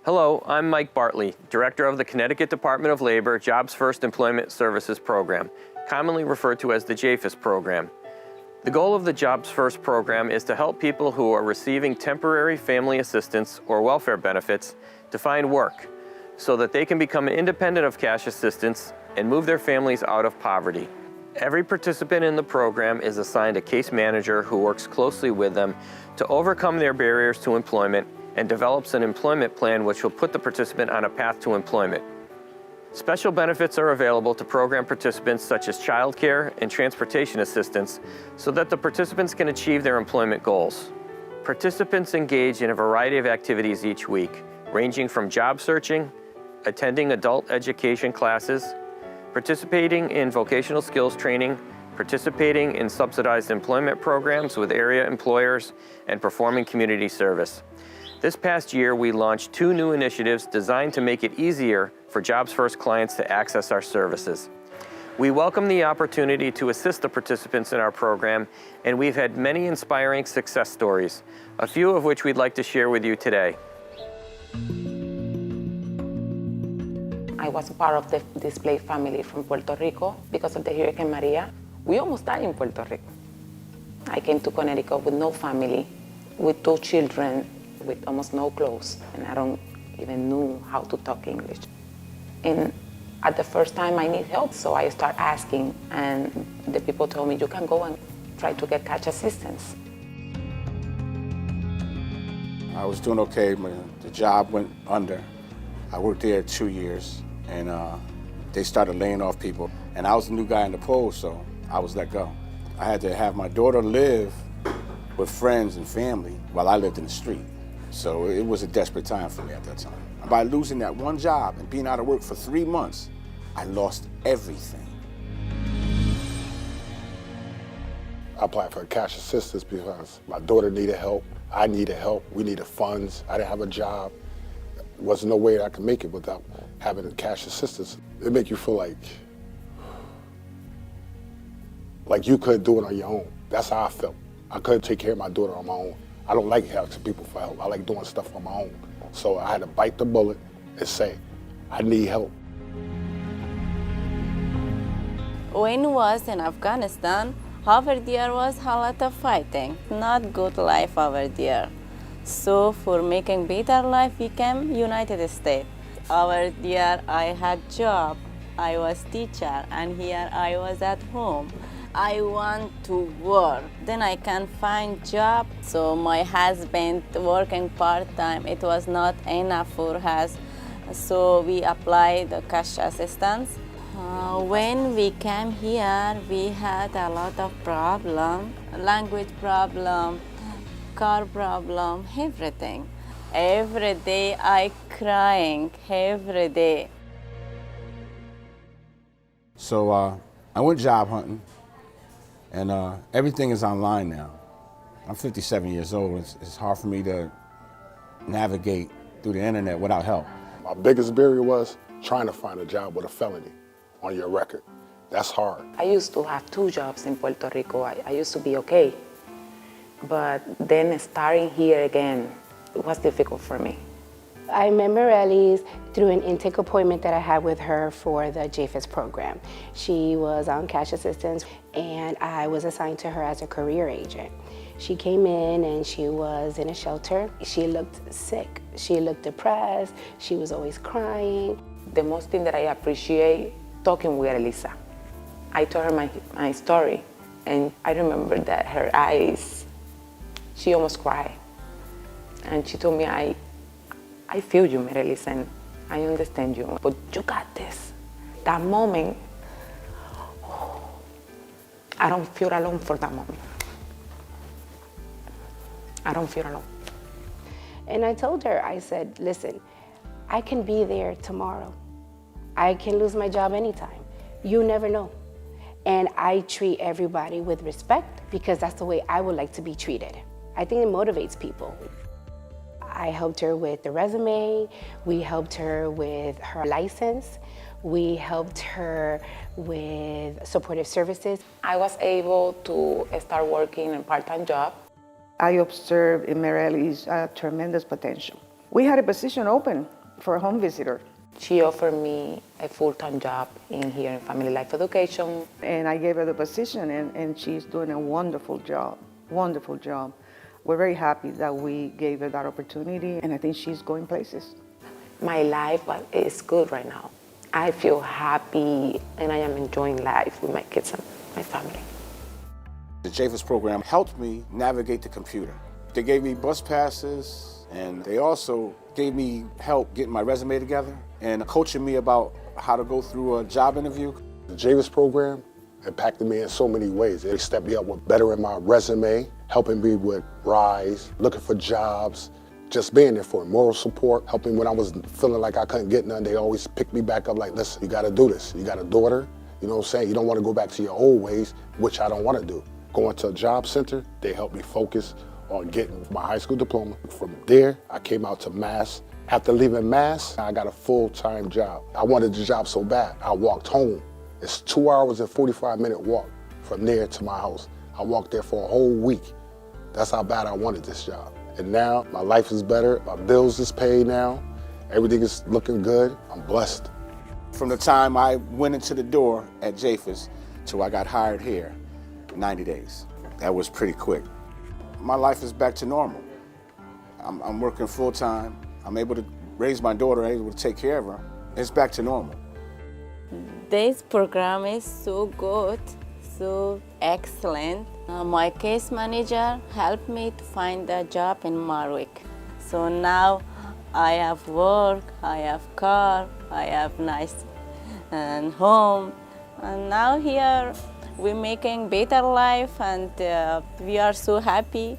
Hello, I'm Mike Bartley, Director of the Connecticut Department of Labor Jobs First Employment Services Program, commonly referred to as the JFES Program. The goal of the Jobs First program is to help people who are receiving temporary family assistance or welfare benefits to find work so that they can become independent of cash assistance and move their families out of poverty. Every participant in the program is assigned a case manager who works closely with them to overcome their barriers to employment and develops an employment plan which will put the participant on a path to employment. Special benefits are available to program participants such as childcare and transportation assistance so that the participants can achieve their employment goals. Participants engage in a variety of activities each week, ranging from job searching, attending adult education classes, participating in vocational skills training, participating in subsidized employment programs with area employers, and performing community service. This past year, we launched 2 new initiatives designed to make it easier for Jobs First clients to access our services. We welcome the opportunity to assist the participants in our program, and we've had many inspiring success stories, a few of which we'd like to share with you today. I was part of the displaced family from Puerto Rico because of the Hurricane Maria. We almost died in Puerto Rico. I came to Connecticut with no family, with 2 children, with almost no clothes, and I don't even know how to talk English. And at the first time I need help, so I start asking, and the people told me, you can go and try to get cash assistance. I was doing okay, the job went under. I worked there 2 years, and they started laying off people. And I was the new guy in the poll, so I was let go. I had to have my daughter live with friends and family while I lived in the street. So it was a desperate time for me at that time. By losing that one job and being out of work for 3 months, I lost everything. I applied for cash assistance because my daughter needed help, I needed help, we needed funds, I didn't have a job. There was no way I could make it without having cash assistance. It makes you feel like you couldn't do it on your own. That's how I felt. I couldn't take care of my daughter on my own. I don't like asking people for help. I like doing stuff on my own. So I had to bite the bullet and say, I need help. When I was in Afghanistan, over there was a lot of fighting. Not good life over there. So for making better life, we came United States. Over there, I had job. I was teacher, and here I was at home. I want to work, then I can find job. So my husband working part-time, it was not enough for us. So we applied the cash assistance. When we came here, we had a lot of problem, language problem, car problem, everything. Every day I crying, every day. So I went job hunting. And everything is online now. I'm 57 years old. It's hard for me to navigate through the internet without help. My biggest barrier was trying to find a job with a felony on your record. That's hard. I used to have 2 jobs in Puerto Rico. I used to be okay. But then starting here again, it was difficult for me. I met Morellis through an intake appointment that I had with her for the JFS program. She was on cash assistance, and I was assigned to her as a career agent. She came in and she was in a shelter. She looked sick. She looked depressed. She was always crying. The most thing that I appreciate talking with Elisa. I told her my story, and I remember that her eyes, she almost cried. And she told me, I feel you, Merelis, and I understand you, but you got this. That moment, I don't feel alone for that moment. I don't feel alone. And I told her, I said, listen, I can be there tomorrow. I can lose my job anytime. You never know. And I treat everybody with respect because that's the way I would like to be treated. I think it motivates people. I helped her with the resume, we helped her with her license, we helped her with supportive services. I was able to start working a part-time job. I observed in Merelli's tremendous potential. We had a position open for a home visitor. She offered me a full-time job in here in Family Life Education. And I gave her the position, and she's doing a wonderful job, wonderful job. We're very happy that we gave her that opportunity, and I think she's going places. My life is good right now. I feel happy, and I am enjoying life with my kids and my family. The JFES program helped me navigate the computer. They gave me bus passes, and they also gave me help getting my resume together and coaching me about how to go through a job interview. The JFES program impacted me in so many ways. They stepped me up with bettering my resume, helping me with Rise, looking for jobs, just being there for moral support, helping when I was feeling like I couldn't get none. They always picked me back up like, listen, you gotta do this. You got a daughter, you know what I'm saying? You don't wanna go back to your old ways, which I don't wanna do. Going to a job center, they helped me focus on getting my high school diploma. From there, I came out to Mass. After leaving Mass, I got a full-time job. I wanted the job so bad, I walked home. It's 2 hours and 45-minute walk from there to my house. I walked there for a whole week. That's how bad I wanted this job. And now my life is better, my bills is paid now, everything is looking good, I'm blessed. From the time I went into the door at JFES till I got hired here, 90 days. That was pretty quick. My life is back to normal. I'm working full time. I'm able to raise my daughter, able to take care of her. It's back to normal. This program is so good, so excellent. My case manager helped me to find a job in Marwick. So now I have work, I have car, I have nice home. And now here we're making better life, and we are so happy.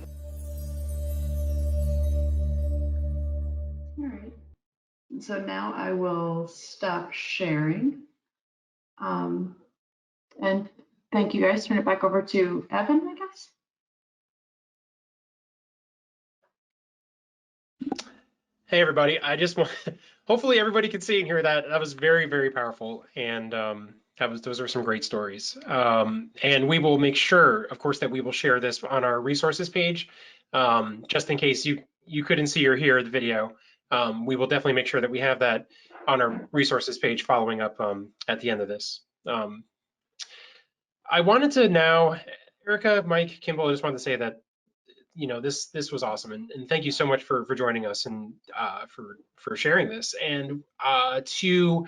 All right. So now I will stop sharing. And thank you guys. Turn it back over to Evan, I guess. Hey everybody, I just want, hopefully everybody can see and hear that. That was very, very powerful. And those are some great stories. And we will make sure, of course, that we will share this on our resources page, just in case you couldn't see or hear the video. We will definitely make sure that we have that on our resources page following up at the end of this. I wanted to now, Erica, Mike, Kimball, I just wanted to say that, you know, this was awesome, and thank you so much for joining us and for sharing this. And to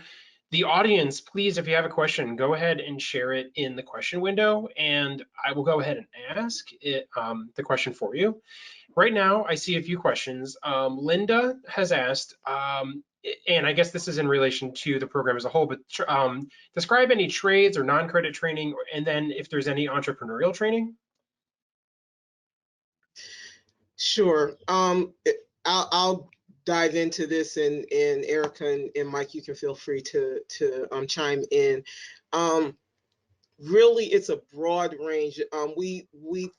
the audience, please, if you have a question, go ahead and share it in the question window, and I will go ahead and ask it, the question for you. Right now, I see a few questions. Linda has asked, and I guess this is in relation to the program as a whole, but describe any trades or non-credit training, and then if there's any entrepreneurial training. Sure. I'll dive into this, and Erica and Mike, you can feel free to chime in. Really, it's a broad range. We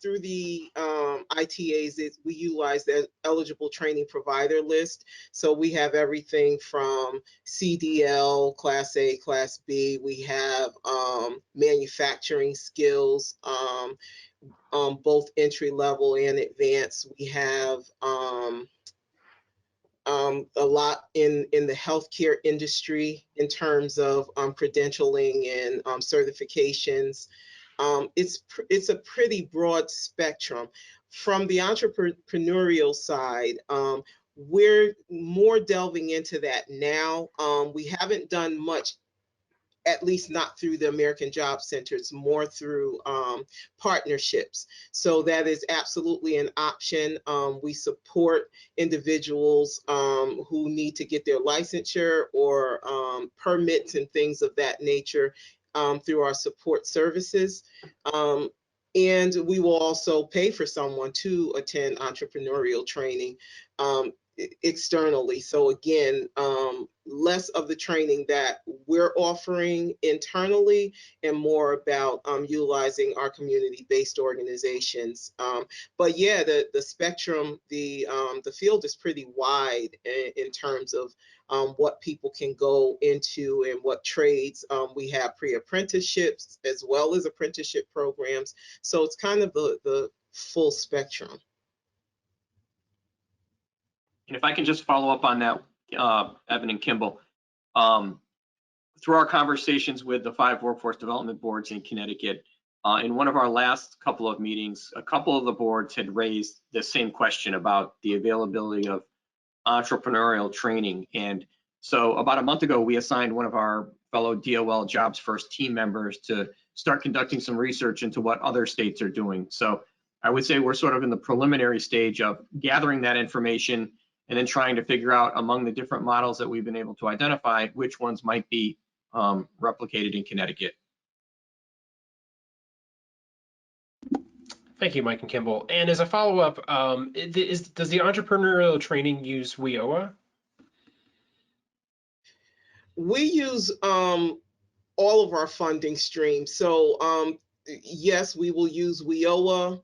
through the ITAs, we utilize the eligible training provider list. So we have everything from CTDOL, Class A, Class B. We have manufacturing skills, both entry level and advanced. We have a lot in the healthcare industry in terms of credentialing and certifications. It's a pretty broad spectrum. From the entrepreneurial side, we're more delving into that now. We haven't done much, at least not through the American Job Centers, more through partnerships. So that is absolutely an option. We support individuals who need to get their licensure or permits and things of that nature through our support services. And we will also pay for someone to attend entrepreneurial training. externally. So again, less of the training that we're offering internally and more about utilizing our community-based organizations. But yeah, the spectrum, the field is pretty wide in terms of what people can go into and what trades. We have pre-apprenticeships as well as apprenticeship programs. So it's kind of the full spectrum. And if I can just follow up on that, Evan and Kimball, through our conversations with the 5 workforce development boards in Connecticut, in one of our last couple of meetings, a couple of the boards had raised the same question about the availability of entrepreneurial training. And so about a month ago, we assigned one of our fellow DOL Jobs First team members to start conducting some research into what other states are doing. So I would say we're sort of in the preliminary stage of gathering that information and then trying to figure out among the different models that we've been able to identify which ones might be replicated in Connecticut. Thank you, Mike and Kimball. And as a follow-up, does the entrepreneurial training use WIOA? We use all of our funding streams. So yes, we will use WIOA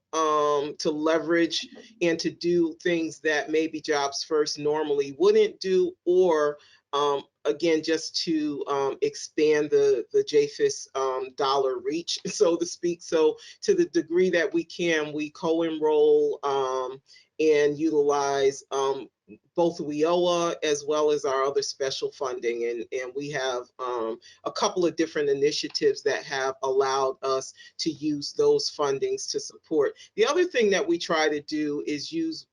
to leverage and to do things that maybe Jobs First normally wouldn't do, or again, just to expand the JFES dollar reach, so to speak. So to the degree that we can, we co-enroll and utilize both WIOA as well as our other special funding. And we have a couple of different initiatives that have allowed us to use those fundings to support. The other thing that we try to do is use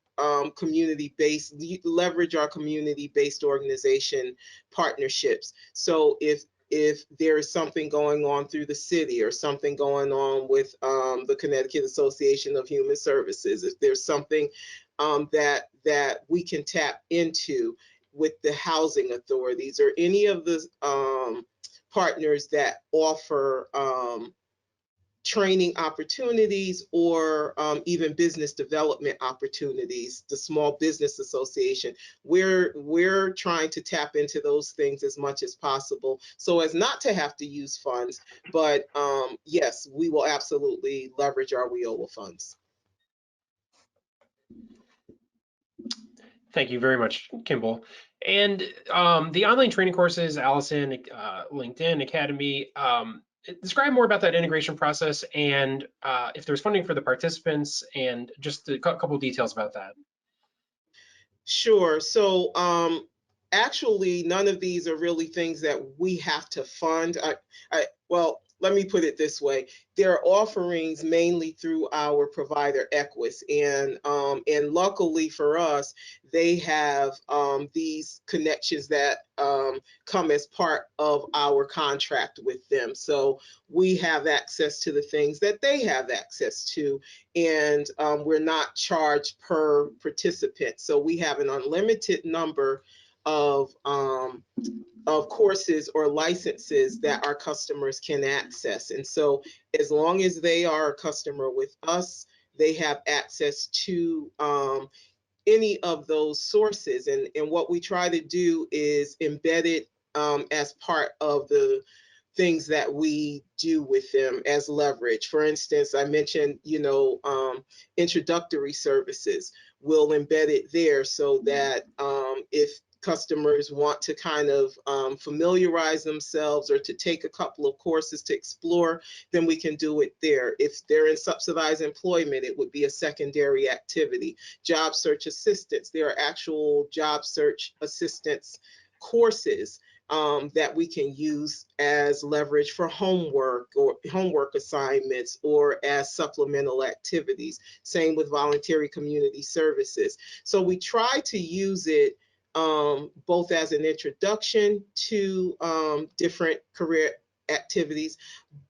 community-based, leverage our community-based organization partnerships. So if there is something going on through the city or something going on with the Connecticut Association of Human Services, if there's something that we can tap into with the housing authorities or any of the partners that offer training opportunities or even business development opportunities, the Small Business Association, we're trying to tap into those things as much as possible so as not to have to use funds. But yes, we will absolutely leverage our WIOA funds. Thank you very much, Kimball. And the online training courses, Allison, LinkedIn Academy, describe more about that integration process and if there's funding for the participants and just a couple details about that. Sure. So actually, none of these are really things that we have to fund. Well, let me put it this way. They're offerings mainly through our provider, EQUIS. And luckily for us, they have these connections that come as part of our contract with them. So we have access to the things that they have access to, and we're not charged per participant. So we have an unlimited number of courses or licenses that our customers can access. And so as long as they are a customer with us, they have access to any of those sources. And what we try to do is embed it as part of the things that we do with them as leverage. For instance, I mentioned, introductory services. We'll embed it there so that if customers want to kind of familiarize themselves or to take a couple of courses to explore, then we can do it there. If they're in subsidized employment, it would be a secondary activity. Job search assistance, there are actual job search assistance courses that we can use as leverage for homework or homework assignments or as supplemental activities. Same with voluntary community services. So we try to use it both as an introduction to different career activities,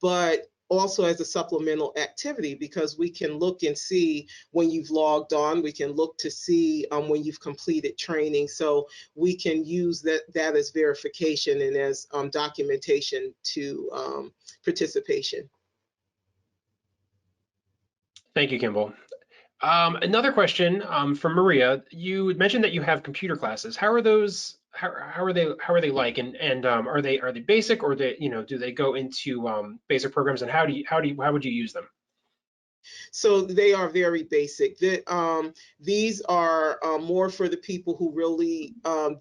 but also as a supplemental activity, because we can look and see when you've logged on, we can look to see when you've completed training. So we can use that as verification and as documentation to participation. Thank you, Kimball. Another question from Maria. You had mentioned that you have computer classes. How are those? How are they like? And are they basic, or do they go into basic programs? And how would you use them? So they are very basic. These are more for the people who really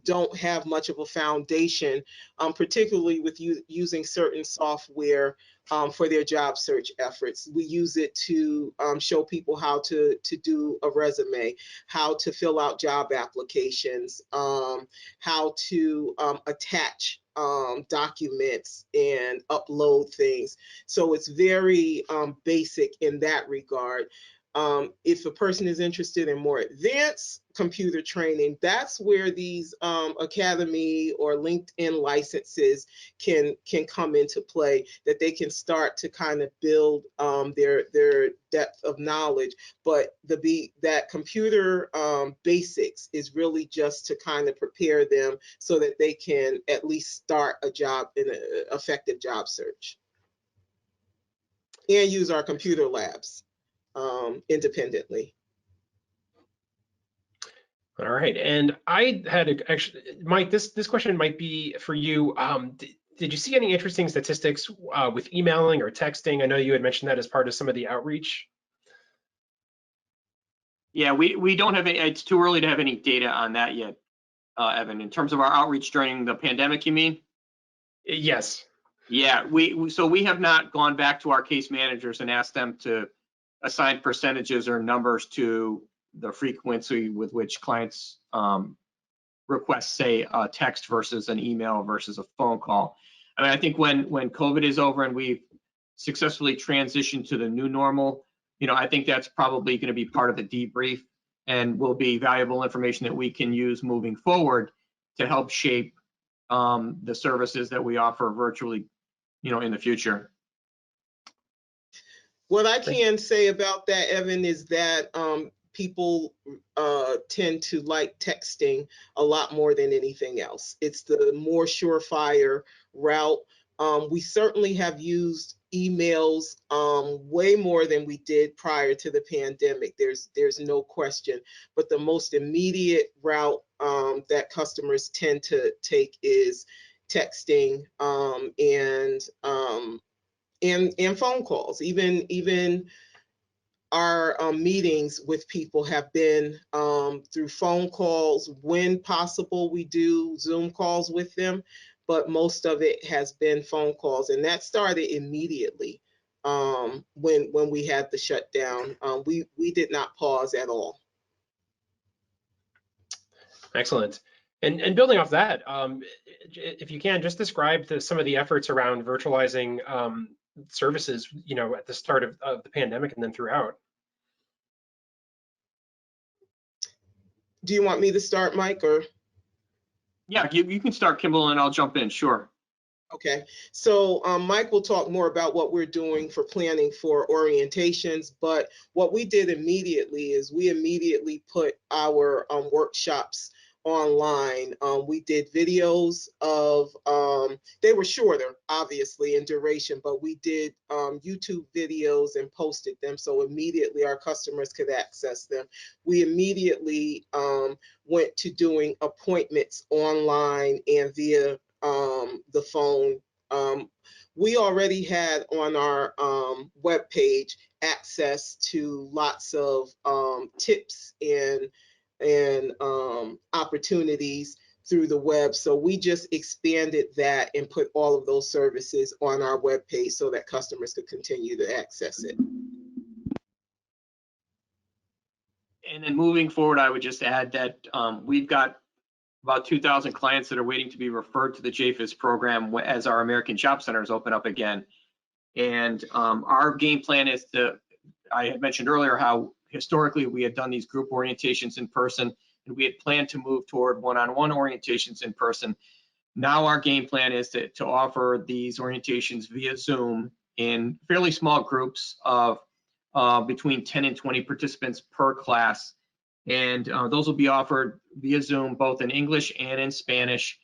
don't have much of a foundation, particularly with using certain software for their job search efforts. We use it to show people how to do a resume, how to fill out job applications, how to attach documents and upload things. So it's very basic in that regard. If a person is interested in more advanced computer training, that's where these academy or LinkedIn licenses can come into play, that they can start to kind of build their depth of knowledge. But that computer basics is really just to kind of prepare them so that they can at least start a job in an effective job search, and use our computer labs independently. All right, and I had actually, Mike, this question might be for you. Did you see any interesting statistics with emailing or texting? I know you had mentioned that as part of some of the outreach. Yeah, we don't have any, it's too early to have any data on that yet, Evan. In terms of our outreach during the pandemic, you mean? Yes. Yeah, so we have not gone back to our case managers and asked them to assign percentages or numbers to the frequency with which clients request, say, a text versus an email versus a phone call. I mean, I think when COVID is over and we've successfully transitioned to the new normal, I think that's probably going to be part of the debrief and will be valuable information that we can use moving forward to help shape the services that we offer virtually, in the future. What I can say about that, Evan, is that people tend to like texting a lot more than anything else. It's the more surefire route. We certainly have used emails way more than we did prior to the pandemic. There's no question. But the most immediate route that customers tend to take is texting and phone calls. Even our meetings with people have been through phone calls. When possible, we do Zoom calls with them, but most of it has been phone calls, and that started immediately when we had the shutdown. We did not pause at all. Excellent. And building off that, if you can, just describe some of the efforts around virtualizing services, at the start of the pandemic and then throughout. Do you want me to start, Mike, or? Yeah, you can start, Kimball, and I'll jump in, sure. Okay, so Mike will talk more about what we're doing for planning for orientations, but what we did immediately is we immediately put our workshops online. We did videos of, they were shorter, obviously, in duration, but we did YouTube videos and posted them so immediately our customers could access them. We immediately went to doing appointments online and via the phone. We already had on our webpage access to lots of tips and opportunities through the web. So we just expanded that and put all of those services on our webpage so that customers could continue to access it. And then moving forward, I would just add that we've got about 2,000 clients that are waiting to be referred to the JFES program as our American Job Centers open up again. And our game plan is I had mentioned earlier how historically we had done these group orientations in person, and we had planned to move toward one-on-one orientations in person. Now our game plan is to offer these orientations via Zoom in fairly small groups of between 10 and 20 participants per class. And those will be offered via Zoom, both in English and in Spanish.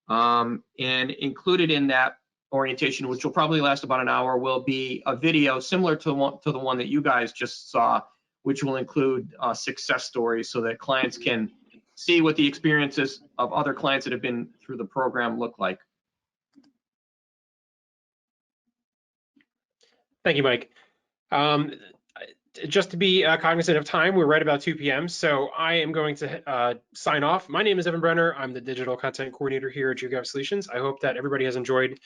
And included in that orientation, which will probably last about an hour, will be a video similar to the one that you guys just saw, which will include success stories so that clients can see what the experiences of other clients that have been through the program look like. Thank you, Mike. Just to be cognizant of time, we're right about 2 p.m. So I am going to sign off. My name is Evan Brenner. I'm the Digital Content Coordinator here at JFES Solutions. I hope that everybody has enjoyed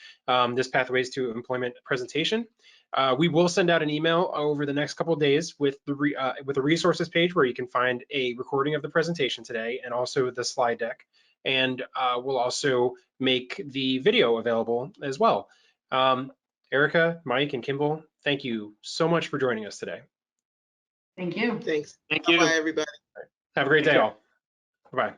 this Pathways to Employment presentation. We will send out an email over the next couple of days with the resources page where you can find a recording of the presentation today and also the slide deck. And we'll also make the video available as well. Erica, Mike, and Kimball, thank you so much for joining us today. Thank you. Thanks. Thank you. Bye, everybody. Have a great day all. Bye-bye.